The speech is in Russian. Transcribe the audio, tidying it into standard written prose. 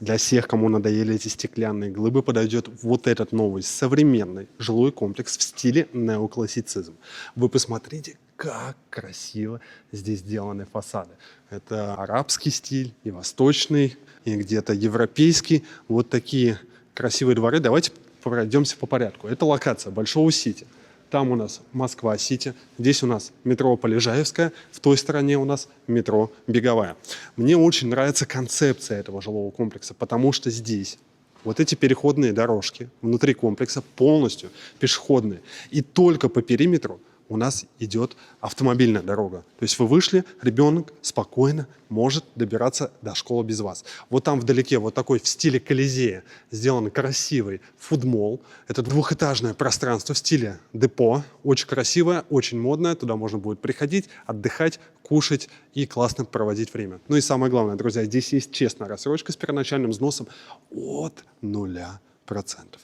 Для всех, кому надоели эти стеклянные глыбы, подойдет вот этот новый современный жилой комплекс в стиле неоклассицизм. Вы посмотрите, как красиво здесь сделаны фасады. Это арабский стиль, и восточный, и где-то европейский. Вот такие красивые дворы. Давайте пройдемся по порядку. Это локация Большого Сити. Там у нас Москва-Сити, здесь у нас метро Полежаевская, в той стороне у нас метро Беговая. Мне очень нравится концепция этого жилого комплекса, потому что здесь вот эти переходные дорожки внутри комплекса полностью пешеходные. И только по периметру у нас идет автомобильная дорога. То есть вы вышли, ребенок спокойно может добираться до школы без вас. Вот там вдалеке вот такой в стиле Колизея сделан красивый фудмол. Это двухэтажное пространство в стиле депо. Очень красивое, очень модное. Туда можно будет приходить, отдыхать, кушать и классно проводить время. Ну и самое главное, друзья, здесь есть честная рассрочка с первоначальным взносом от 0%.